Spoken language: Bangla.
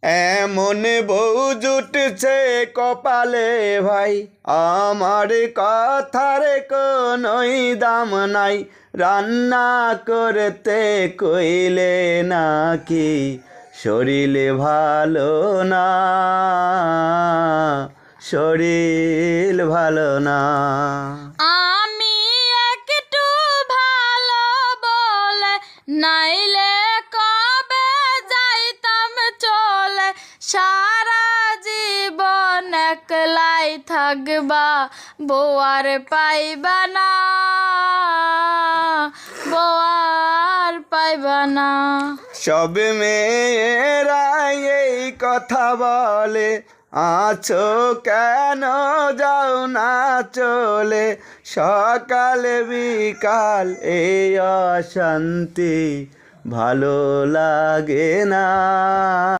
এমন বউ জুটছে কপালে ভাই, আমার কথার কোনোই দাম নাই। রান্না করতে কইলে নাকি শরীর ভালো না, শরীর ভালো না। আমি একটু ভালো বলে নাইলে কবে যাইতাম চলে। সারা জীবন একলাই থাকবা, বউ আর পাইবা না, বউ আর পাইবা না। সব মেয়েরা এই কথা বলে, আছো কেন যাও না চলে। সকাল বিকাল এই অশান্তি ভালো লাগে না।